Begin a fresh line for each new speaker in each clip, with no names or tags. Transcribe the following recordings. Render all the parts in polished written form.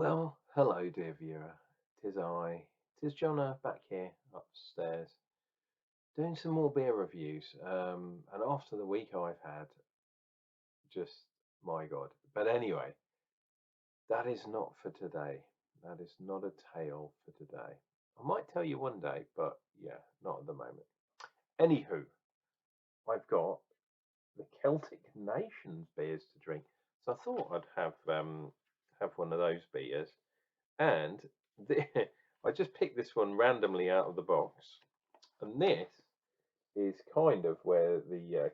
Well, hello, dear viewer. Tis I, tis Jonah, back here upstairs, doing some more beer reviews. And after the week I've had, just my God. But anyway, that is not for today. That is not a tale for today. I might tell you one day, but yeah, not at the moment. Anywho, I've got the Celtic Nations beers to drink, so I thought I'd have one of those beers. And the, I just picked this one randomly out of the box, and this is kind of where the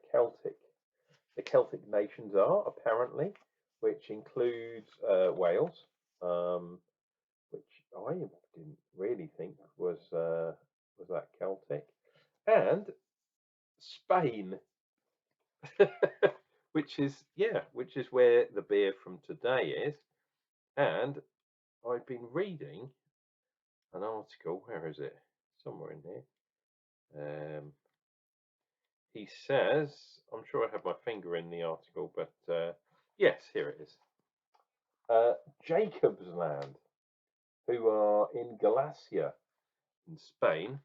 Celtic nations are apparently, which includes Wales, um, which I didn't really think was that Celtic, and Spain, which is where the beer from today is. And I've been reading an article. Where is it? Somewhere in here. He says, I'm sure I have my finger in the article, but yes, here it is. Jakobsland, who are in Galicia in Spain,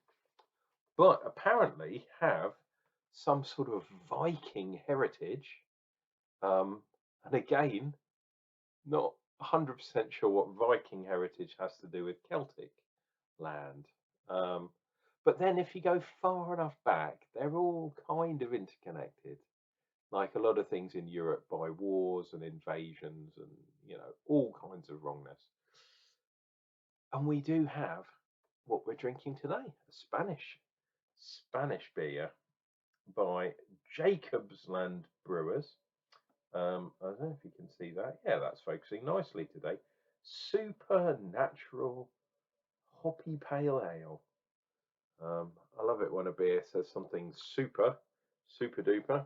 but apparently have some sort of Viking heritage. And again, not 100% sure what Viking heritage has to do with Celtic land. But then if you go far enough back, they're all kind of interconnected, like a lot of things in Europe, by wars and invasions and, all kinds of wrongness. And we do have what we're drinking today, a Spanish beer by Jakobsland Brewers. I don't know if you can see that. Yeah, that's focusing nicely today. Supernatural Hoppy Pale Ale. I love it when a beer says something super duper.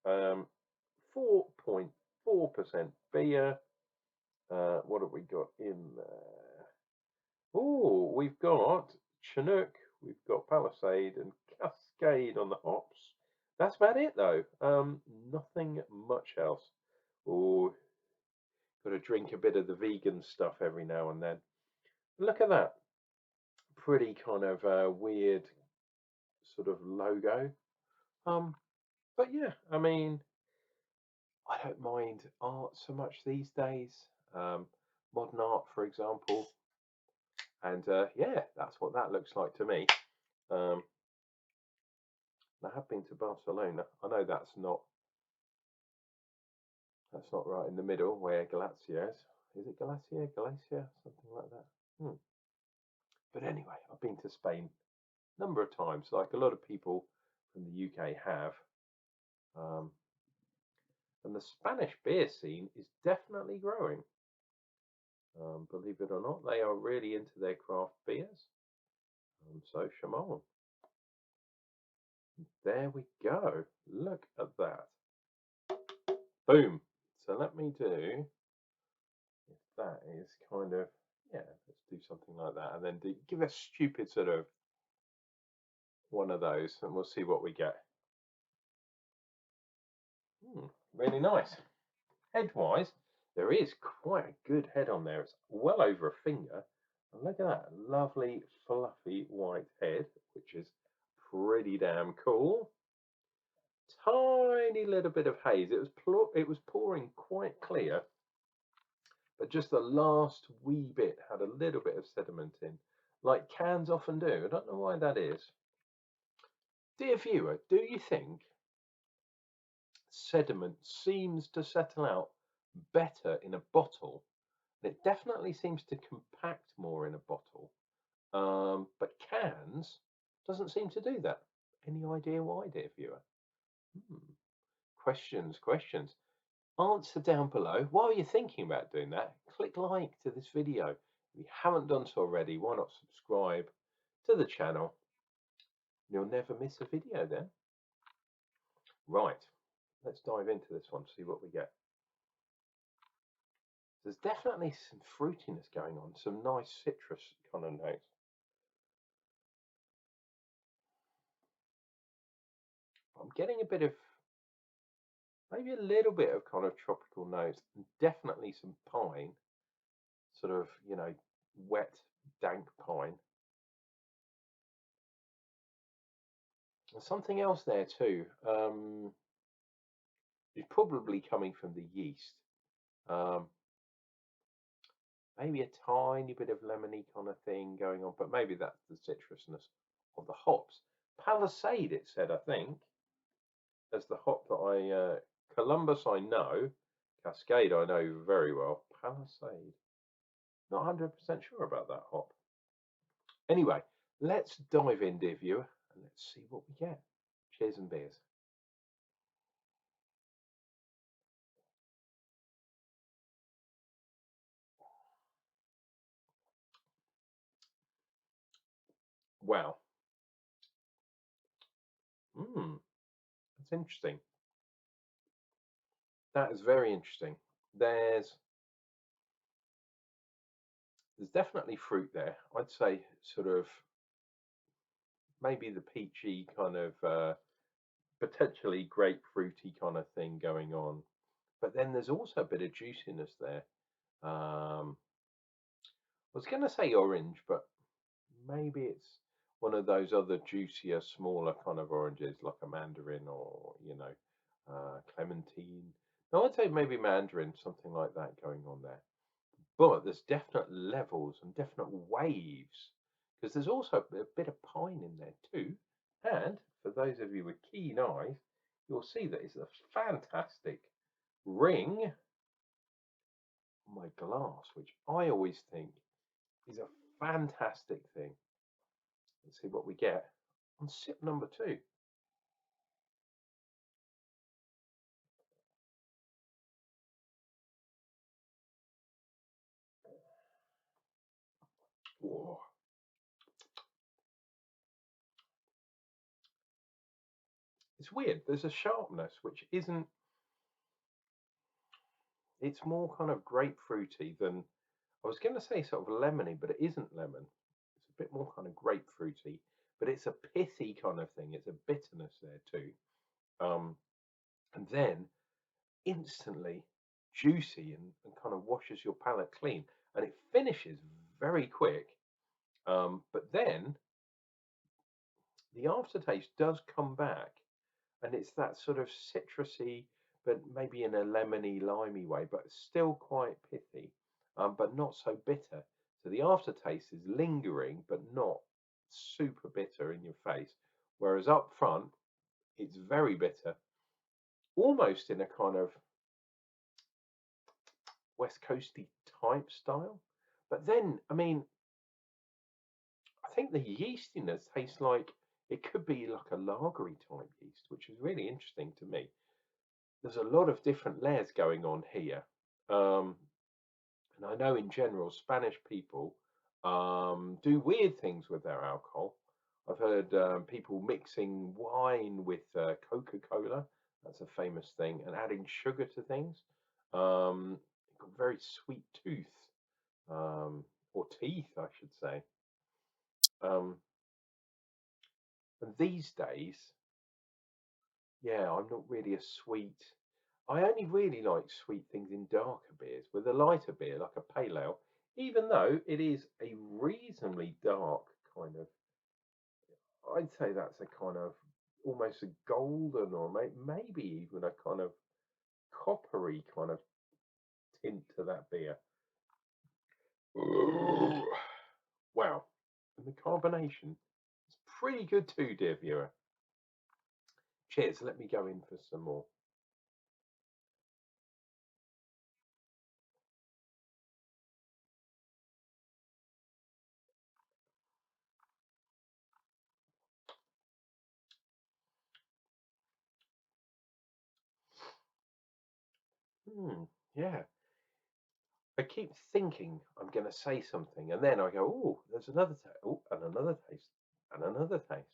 4.4% beer. What have we got in there? Oh, we've got Chinook, we've got Palisade and Cascade on the hops. That's about it though. Nothing much else. Oh, got to drink a bit of the vegan stuff every now and then. Look at that. Pretty kind of weird sort of logo. But yeah, I mean, I don't mind art so much these days. Modern art, for example, and yeah, that's what that looks like to me. Um, I have been to Barcelona. I know that's not right in the middle where Galicia is. Is it Galicia? Something like that. But anyway, I've been to Spain a number of times, like a lot of people from the UK have. Um, and the Spanish beer scene is definitely growing. Believe it or not, they are really into their craft beers. So, Shimon, there we go. Look at that. Boom. So let me do, if that is kind of, yeah, let's do something like that. And then give a stupid sort of one of those and we'll see what we get. Really nice. Head-wise, there is quite a good head on there. It's well over a finger. And look at that lovely, fluffy white head, which is pretty damn cool. Tiny little bit of haze. It was pouring quite clear, but just the last wee bit had a little bit of sediment in, like cans often do. I don't know why that is. Dear viewer, do you think sediment seems to settle out better in a bottle? It definitely seems to compact more in a bottle, but cans doesn't seem to do that. Any idea why, dear viewer? Questions. Answer down below. While you're thinking about doing that, click like to this video. If you haven't done so already, why not subscribe to the channel? You'll never miss a video then. Right, let's dive into this one, see what we get. There's definitely some fruitiness going on, some nice citrus kind of notes. I'm getting a bit of, maybe a little bit of kind of tropical notes, and definitely some pine. sort of, wet, dank pine. There's something else there too. It's probably coming from the yeast. Um, maybe a tiny bit of lemony kind of thing going on, but maybe that's the citrusness of the hops. Palisade, it said, I think, as the hop that Columbus I know, Cascade I know very well. Palisade, not 100% sure about that hop. Anyway, let's dive in, dear viewer, and let's see what we get. Cheers and beers. Wow. That's interesting. That is very interesting. There's definitely fruit there. I'd say sort of maybe the peachy kind of potentially grapefruity kind of thing going on. But then there's also a bit of juiciness there. I was going to say orange, but maybe it's one of those other juicier, smaller kind of oranges, like a mandarin or clementine. No, I'd say maybe mandarin, something like that going on there. But there's definite levels and definite waves because there's also a bit of pine in there too. And for those of you with keen eyes, you'll see that it's a fantastic ring on my glass, which I always think is a fantastic thing. Let's see what we get on sip number 2. Whoa. It's weird. There's a sharpness which isn't, it's more kind of grapefruity than, I was going to say sort of lemony, but it isn't lemon. It's a bit more kind of grapefruity, but it's a pithy kind of thing. It's a bitterness there too. And then instantly juicy and kind of washes your palate clean. And it finishes very quick. But then the aftertaste does come back, and it's that sort of citrusy, but maybe in a lemony, limey way, but still quite pithy, but not so bitter. So the aftertaste is lingering, but not super bitter in your face. Whereas up front, it's very bitter, almost in a kind of West Coasty type style. But then, I mean, I think the yeastiness tastes like it could be like a lagery type yeast, which is really interesting to me. There's a lot of different layers going on here. And I know in general, Spanish people do weird things with their alcohol. I've heard people mixing wine with Coca-Cola. That's a famous thing, and adding sugar to things. Got very sweet tooth, or teeth, I should say. Um, and these days, yeah, I'm not really a sweet. I only really like sweet things in darker beers. With a lighter beer, like a pale ale, even though it is a reasonably dark kind of, I'd say that's a kind of almost a golden or maybe even a kind of coppery kind of tint to that beer. Ooh. Wow. And the carbonation is pretty good too, dear viewer. Cheers. Let me go in for some more. Yeah. I keep thinking I'm going to say something, and then I go, "Oh, there's another taste, oh, and another taste, and another taste."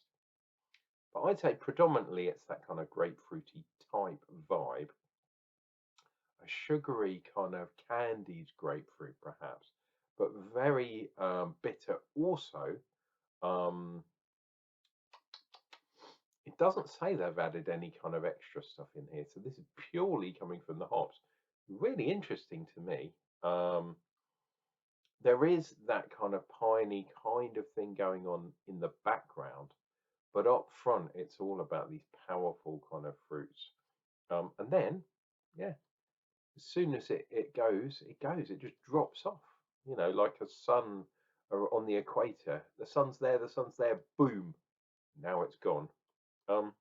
But I'd say predominantly it's that kind of grapefruity type vibe, a sugary kind of candied grapefruit, perhaps, but very bitter. Also, um, it doesn't say they've added any kind of extra stuff in here, so this is purely coming from the hops. Really interesting to me. there is that kind of piney kind of thing going on in the background, but up front, it's all about these powerful kind of fruits. And then, yeah, as soon as it goes, it goes. It just drops off. You know, like a sun on the equator. The sun's there. The sun's there. Boom. Now it's gone. Um,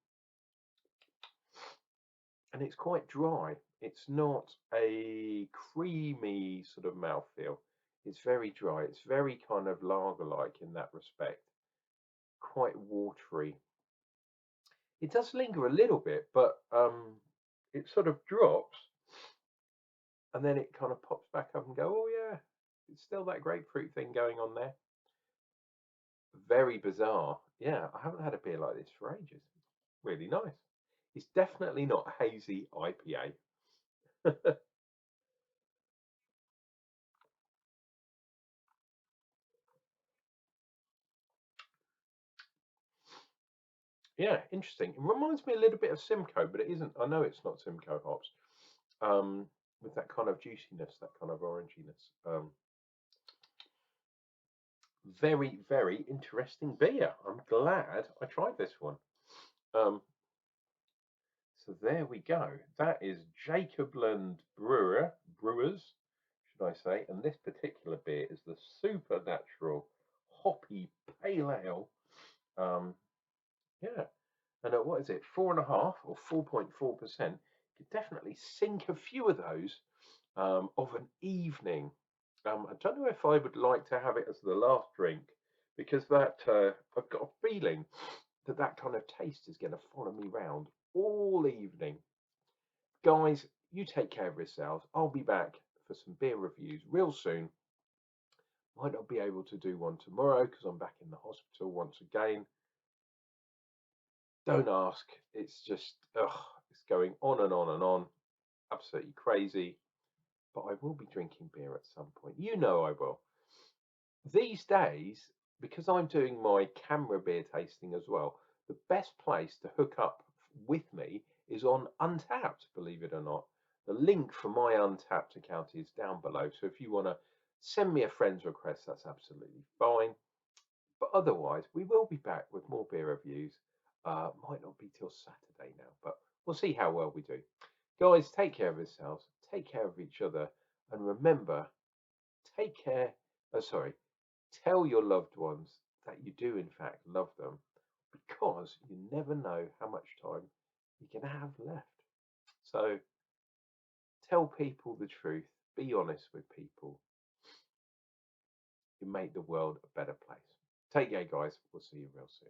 and it's quite dry. It's not a creamy sort of mouthfeel. It's very dry. It's very kind of lager-like in that respect. Quite watery. It does linger a little bit, but it sort of drops, and then it kind of pops back up and go, oh yeah, it's still that grapefruit thing going on there. Very bizarre. Yeah, I haven't had a beer like this for ages. Really nice. It's definitely not hazy IPA. Yeah, interesting. It reminds me a little bit of Simcoe, but it isn't. I know it's not Simcoe hops. Um, with that kind of juiciness, that kind of oranginess. Very, very interesting beer. I'm glad I tried this one. Um, so there we go. That is Jakobsland Brewers, should I say? And this particular beer is the Supernatural Hoppy Pale Ale. Um, yeah, and what is it? 4.5 or 4.4%? Could definitely sink a few of those of an evening. I don't know if I would like to have it as the last drink because that I've got a feeling that that kind of taste is going to follow me round all evening. Guys, you take care of yourselves. I'll be back for some beer reviews real soon. Might not be able to do one tomorrow because I'm back in the hospital once again. Don't ask. It's just, it's going on and on and on. Absolutely crazy. But I will be drinking beer at some point. You know I will. These days, because I'm doing my camera beer tasting as well, the best place to hook up with me is on Untapped, believe it or not. The link for my Untapped account is down below. So if you want to send me a friend's request, that's absolutely fine. But otherwise, we will be back with more beer reviews. Might not be till Saturday now, but we'll see how well we do. Guys, take care of yourselves, take care of each other, and remember, take care. Oh, sorry, tell your loved ones that you do, in fact, love them because you never know how much time you're going to have left. So tell people the truth, be honest with people. You make the world a better place. Take care, guys. We'll see you real soon.